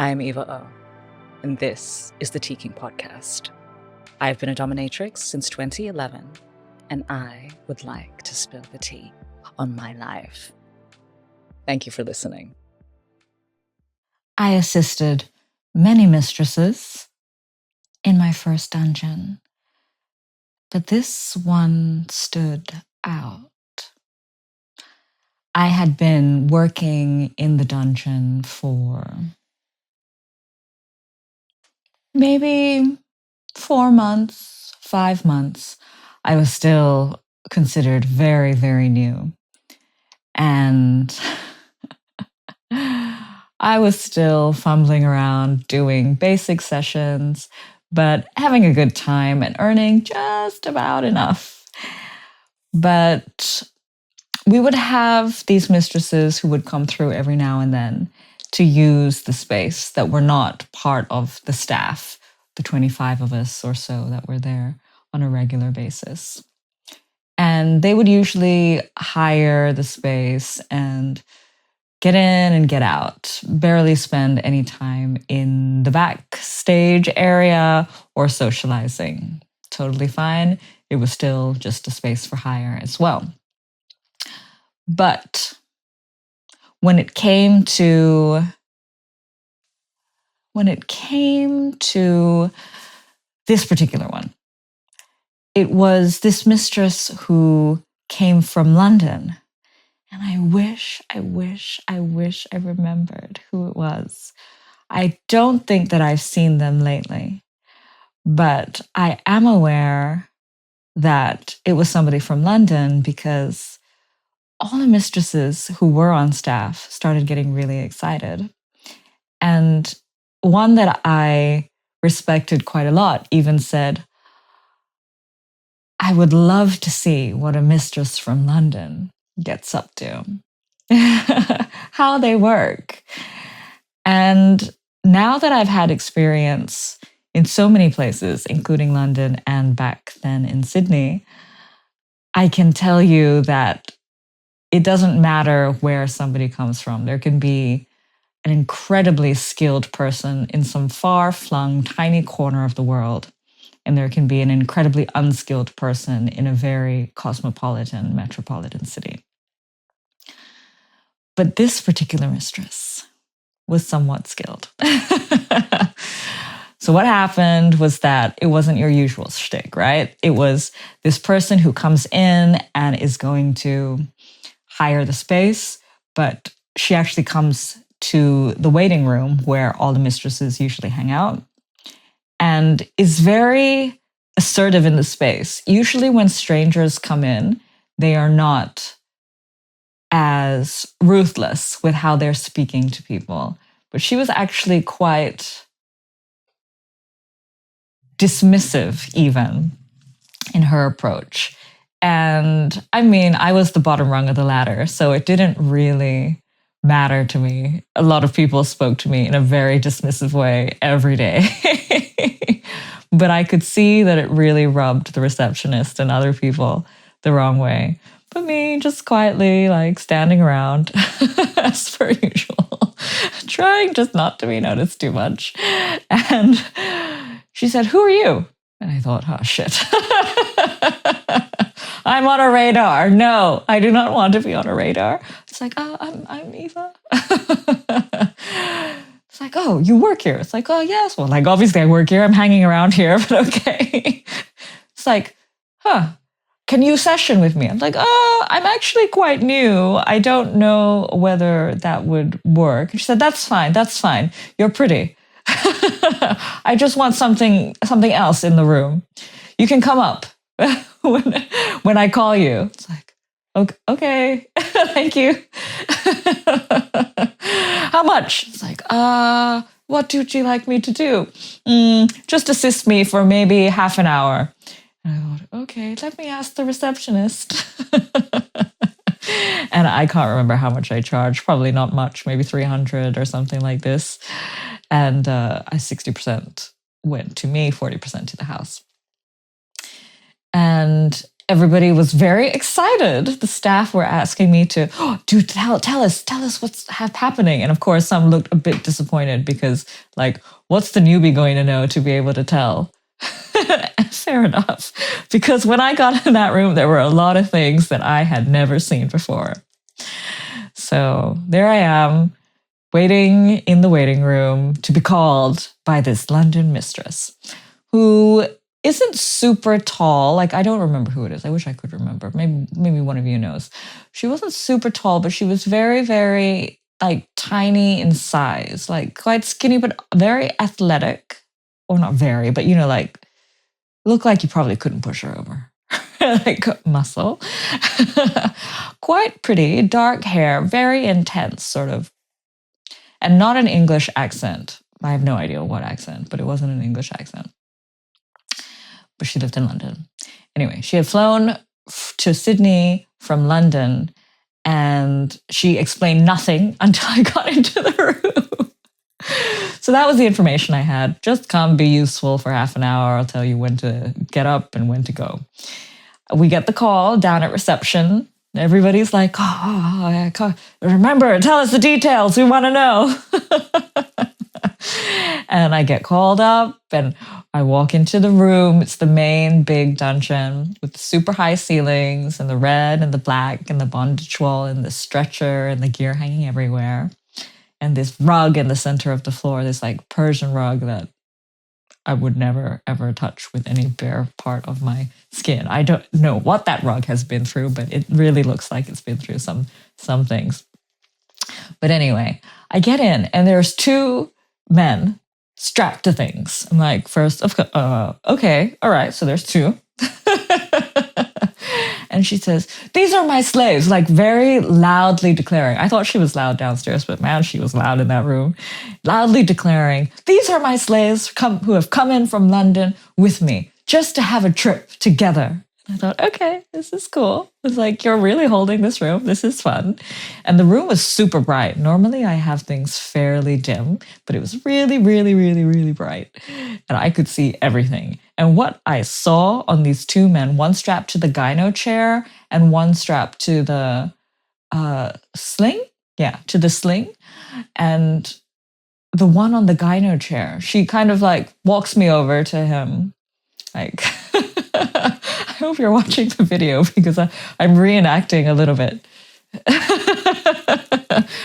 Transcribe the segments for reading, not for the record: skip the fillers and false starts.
I'm Eva Oh, and this is the Teakink podcast. I've been a dominatrix since 2011, and I would like to spill the tea on my life. Thank you for listening. I assisted many mistresses in my first dungeon, but this one stood out. I had been working in the dungeon for maybe 4 months, 5 months. I was still considered very, very new. And I was still fumbling around doing basic sessions, but having a good time and earning just about enough. But we would have these mistresses who would come through every now and then to use the space that were not part of the staff, the 25 of us or so that were there on a regular basis. And they would usually hire the space and get in and get out, barely spend any time in the backstage area or socializing. Totally fine. It was still just a space for hire as well. But when it came to this particular one, it was this mistress who came from London. And I wish I remembered who it was. I don't think that I've seen them lately, but I am aware that it was somebody from London because all the mistresses who were on staff started getting really excited. And one that I respected quite a lot even said, I would love to see what a mistress from London gets up to, how they work. And now that I've had experience in so many places, including London and back then in Sydney, I can tell you that it doesn't matter where somebody comes from. There can be an incredibly skilled person in some far-flung tiny corner of the world, and there can be an incredibly unskilled person in a very cosmopolitan, metropolitan city. But this particular mistress was somewhat skilled. So what happened was that it wasn't your usual shtick, right? It was this person who comes in and is going to hire the space, but she actually comes to the waiting room where all the mistresses usually hang out and is very assertive in the space. Usually when strangers come in, they are not as ruthless with how they're speaking to people. But she was actually quite dismissive even in her approach. And I mean, I was the bottom rung of the ladder, so it didn't really matter to me. A lot of people spoke to me in a very dismissive way every day. But I could see that it really rubbed the receptionist and other people the wrong way. But me, just quietly, like, standing around as per usual, trying just not to be noticed too much. And she said, "Who are you?" And I thought, oh, shit. I'm on a radar. No, I do not want to be on a radar. It's like, oh, I'm Eva. It's like, oh, you work here. It's like, oh, yes. Well, like, obviously I work here. I'm hanging around here, but okay. It's like, can you session with me? I'm like, oh, I'm actually quite new. I don't know whether that would work. She said, that's fine. You're pretty. I just want something else in the room. You can come up when I call you. It's like, okay, thank you. How much? It's like, what would you like me to do? Just assist me for maybe half an hour. And I thought, okay, let me ask the receptionist. And I can't remember how much I charged. Probably not much, maybe 300 or something like this. And 60% went to me, 40% to the house. And everybody was very excited. The staff were asking me to, tell us what's happening. And of course, some looked a bit disappointed because, like, what's the newbie going to know to be able to tell? Fair enough. Because when I got in that room, there were a lot of things that I had never seen before. So there I am, waiting in the waiting room to be called by this London mistress who isn't super tall. Like, I don't remember who it is. I wish I could remember. Maybe one of you knows. She wasn't super tall, but she was very, very, like, tiny in size, like quite skinny, but very athletic. Or not very, but, you know, like, looked like you probably couldn't push her over. Like, muscle. Quite pretty, dark hair, very intense, sort of. And not an English accent. I have no idea what accent, but it wasn't an English accent. But she lived in London. Anyway, she had flown to Sydney from London, and she explained nothing until I got into the room. So that was the information I had. Just come, be useful for half an hour. I'll tell you when to get up and when to go. We get the call down at reception. Everybody's like, remember, tell us the details. We want to know. And I get called up and I walk into the room. It's the main big dungeon with super high ceilings and the red and the black and the bondage wall and the stretcher and the gear hanging everywhere. And this rug in the center of the floor, this like Persian rug that I would never, ever touch with any bare part of my skin. I don't know what that rug has been through, but it really looks like it's been through some things. But anyway, I get in and there's two men strapped to things. I'm like, first, okay, all right, so there's two. And she says, these are my slaves, like very loudly declaring. I thought she was loud downstairs, but man, she was loud in that room. Loudly declaring, these are my slaves who have come in from London with me just to have a trip together. I thought, okay, this is cool. It's like, you're really holding this room. This is fun. And the room was super bright. Normally I have things fairly dim, but it was really, really, really, really bright. And I could see everything. And what I saw on these two men, one strapped to the gyno chair and one strapped to the sling. Yeah, to the sling. And the one on the gyno chair, she kind of like walks me over to him. Like, I hope you're watching the video because I'm reenacting a little bit.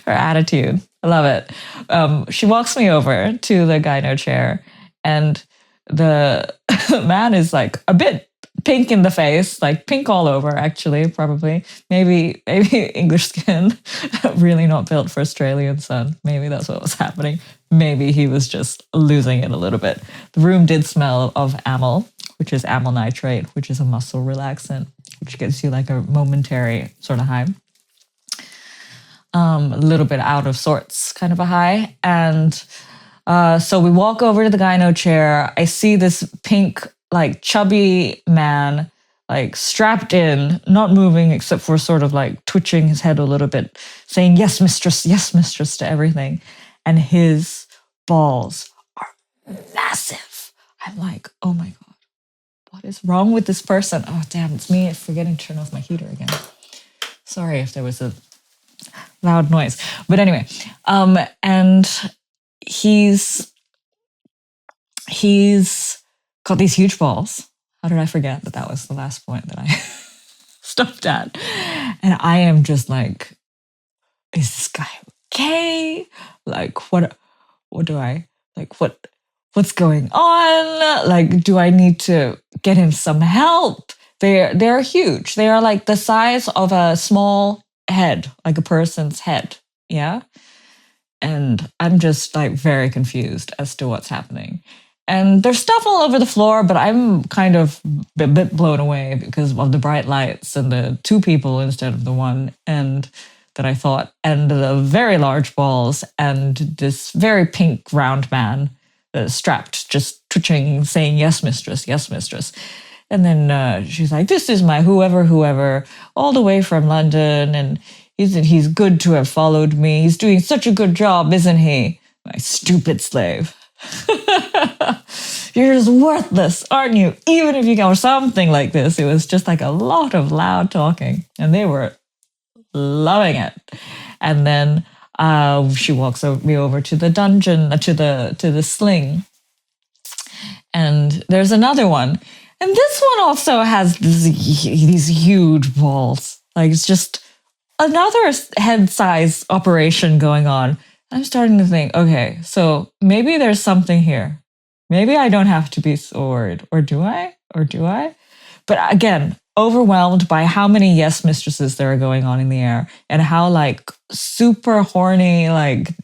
Her attitude. I love it. She walks me over to the gyno chair and the man is like a bit pink in the face, like pink all over, actually, probably. Maybe English skin, really not built for Australian sun. Maybe that's what was happening. Maybe he was just losing it a little bit. The room did smell of amyl, which is amyl nitrate, which is a muscle relaxant, which gives you like a momentary sort of high. A little bit out of sorts kind of a high. And so we walk over to the gyno chair. I see this pink, like chubby man, like strapped in, not moving except for sort of like twitching his head a little bit, saying, yes, mistress to everything. And his balls are massive. I'm like, oh my God, what is wrong with this person? Oh, damn, it's me forgetting to turn off my heater again. Sorry if there was a loud noise. But anyway, and he's got these huge balls. How did I forget that was the last point that I stopped at? And I am just like, is this guy okay? Like, what's going on? Like, do I need to get him some help? They're huge. They are like the size of a small head, like a person's head. Yeah. And I'm just like very confused as to what's happening. And there's stuff all over the floor, but I'm kind of a bit blown away because of the bright lights and the two people instead of the one, and that I thought, and the very large balls and this very pink round man strapped, just twitching, saying, yes, mistress, yes, mistress. And then she's like, this is my whoever, all the way from London, and he's good to have followed me. He's doing such a good job, isn't he? My stupid slave. you're just worthless, aren't you? Even if you go," or something like this. It was just like a lot of loud talking, and they were loving it. And then she walks me over to the dungeon, to the sling, and there's another one, and this one also has these huge balls. Like, it's just another head-size operation going on. I'm starting to think, okay, so maybe there's something here. Maybe I don't have to be so worried, or do I? Or do I? But again, overwhelmed by how many yes mistresses there are going on in the air, and how like super horny, like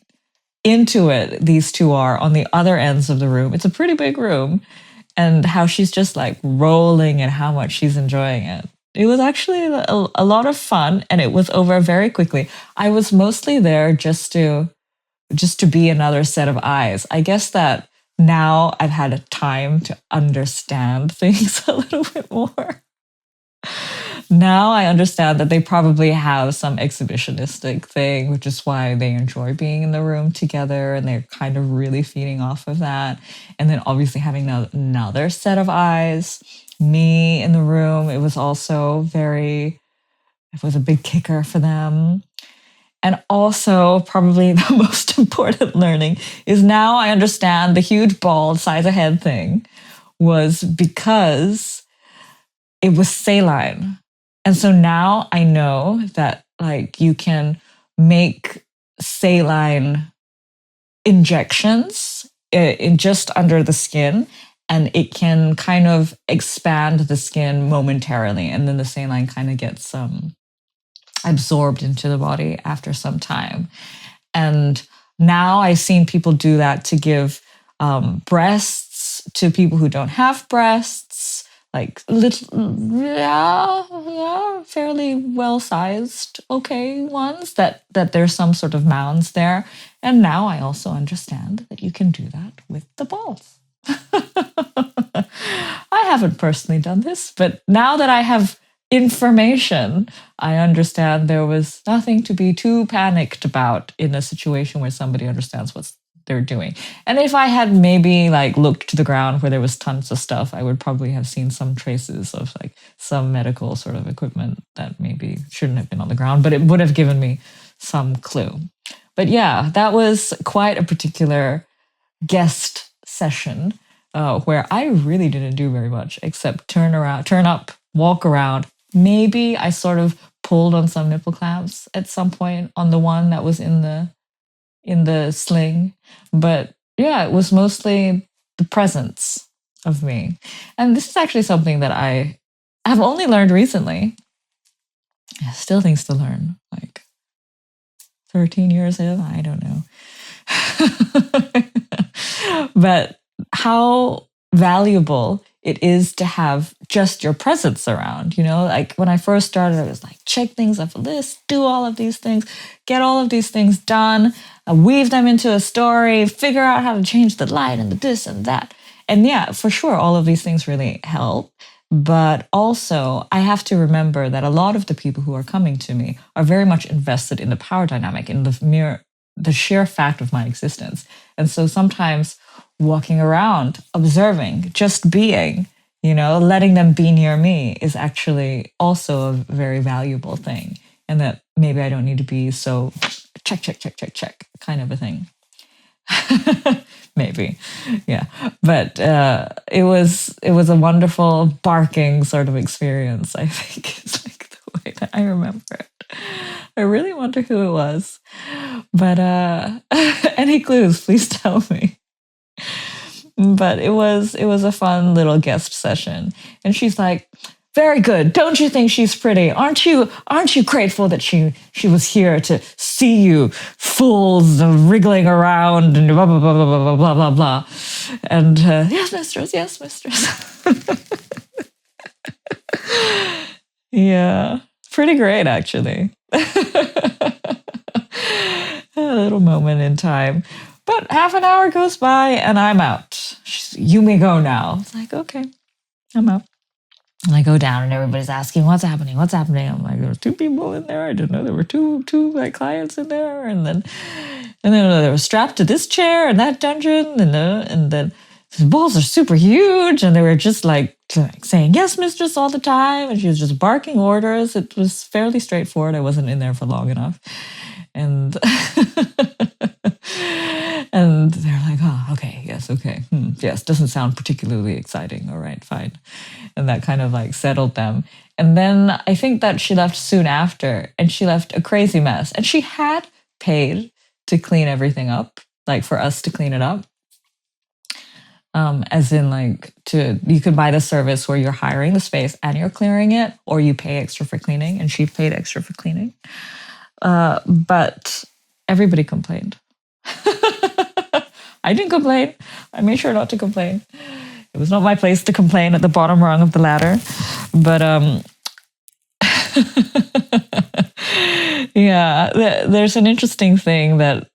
into it these two are on the other ends of the room. It's a pretty big room, and how she's just like rolling and how much she's enjoying it. It was actually a lot of fun, and it was over very quickly. I was mostly there just to be another set of eyes. I guess that now I've had a time to understand things a little bit more. Now I understand that they probably have some exhibitionistic thing, which is why they enjoy being in the room together, and they're kind of really feeding off of that. And then obviously having another set of eyes, me in the room, it was a big kicker for them. And also, probably the most important learning is now I understand the huge bald size of head thing was because it was saline. And so now I know that like you can make saline injections in just under the skin, and it can kind of expand the skin momentarily, and then the saline kind of gets absorbed into the body after some time. And now I've seen people do that to give breasts to people who don't have breasts, like little, fairly well-sized, okay ones, that there's some sort of mounds there. And now I also understand that you can do that with the balls. I haven't personally done this, but now that I have information, I understand there was nothing to be too panicked about in a situation where somebody understands what they're doing. And if I had maybe like looked to the ground where there was tons of stuff, I would probably have seen some traces of like some medical sort of equipment that maybe shouldn't have been on the ground, but it would have given me some clue. But yeah, that was quite a particular guest session where I really didn't do very much except turn up, walk around. Maybe I sort of pulled on some nipple clamps at some point on the one that was in the sling. But yeah, it was mostly the presence of me. And this is actually something that I have only learned recently. Still things to learn, like 13 years in, I don't know. But how valuable it is to have just your presence around, you know? Like when I first started, I was like, check things off a list, do all of these things, get all of these things done, weave them into a story, figure out how to change the light and the this and that. And yeah, for sure, all of these things really help. But also, I have to remember that a lot of the people who are coming to me are very much invested in the power dynamic, in the sheer fact of my existence. And so sometimes walking around, observing, just being, you know, letting them be near me is actually also a very valuable thing. And that maybe I don't need to be so check kind of a thing. Maybe. Yeah. But it was a wonderful barking sort of experience, I think. It's like the way that I remember it. I really wonder who it was. But any clues, please tell me. But it was a fun little guest session. And she's like, very good. Don't you think she's pretty? Aren't you grateful that she was here to see you fools wriggling around and blah, blah, blah, blah, blah, blah, blah, blah. And yes, mistress, yes, mistress. Yeah, pretty great, actually. A little moment in time. But half an hour goes by and I'm out. You may go now. It's like, okay, I'm out. And I go down and everybody's asking, what's happening? I'm like, there were two people in there. I didn't know there were two like clients in there. And then they were strapped to this chair and that dungeon. And then his balls are super huge. And they were just like saying, yes, mistress, all the time. And she was just barking orders. It was fairly straightforward. I wasn't in there for long enough. And and they're like, oh, okay, yes, okay. Yes, doesn't sound particularly exciting. All right, fine. And that kind of like settled them. And then I think that she left soon after, and she left a crazy mess. And she had paid to clean everything up, like for us to clean it up. As in like you could buy the service where you're hiring the space and you're clearing it, or you pay extra for cleaning, and she paid extra for cleaning. But everybody complained. I didn't complain. I made sure not to complain. It was not my place to complain at the bottom rung of the ladder. But yeah, there's an interesting thing that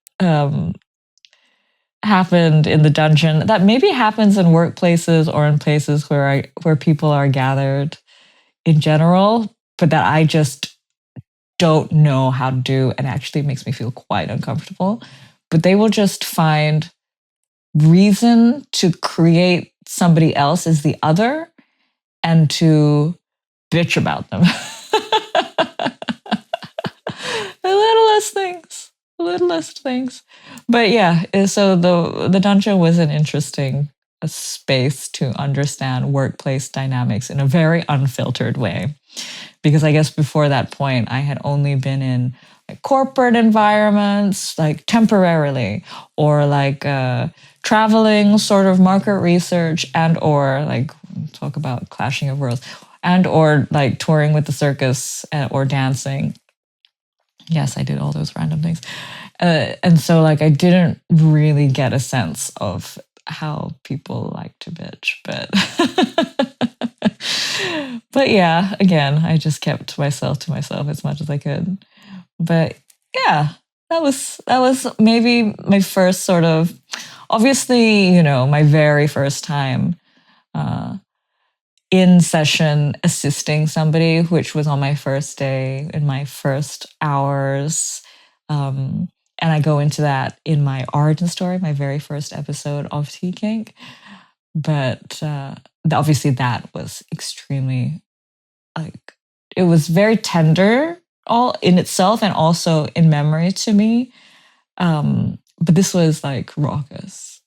happened in the dungeon that maybe happens in workplaces or in places where people are gathered in general, but that I just don't know how to do, and actually makes me feel quite uncomfortable. But they will just find reason to create somebody else as the other and to bitch about them. The littlest things. But yeah, so the dungeon was an interesting space to understand workplace dynamics in a very unfiltered way. Because I guess before that point, I had only been in like corporate environments, like temporarily, or like traveling sort of market research, and or like talk about clashing of worlds, and or like touring with the circus or dancing. Yes, I did all those random things. And so like I didn't really get a sense of how people like to bitch, but yeah, again, I just kept myself to myself as much as I could. But yeah, that was maybe my first sort of, obviously, my very first time in session assisting somebody, which was on my first day in my first hours. And I go into that in my origin story, my very first episode of teakink. But obviously that was extremely, like, it was very tender all in itself and also in memory to me. But this was like raucous.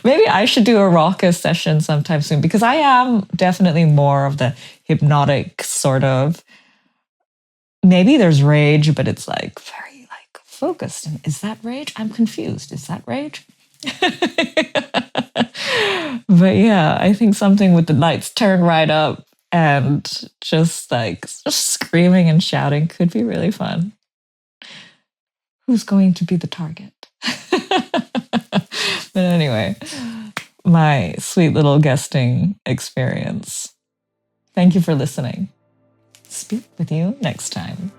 Maybe I should do a raucous session sometime soon, because I am definitely more of the hypnotic sort of, maybe there's rage, but it's like very like focused. And is that rage? I'm confused. Is that rage? But yeah, I think something with the lights turned right up and just screaming and shouting could be really fun. Who's going to be the target? But anyway, my sweet little guesting experience. Thank you for listening. Speak with you next time.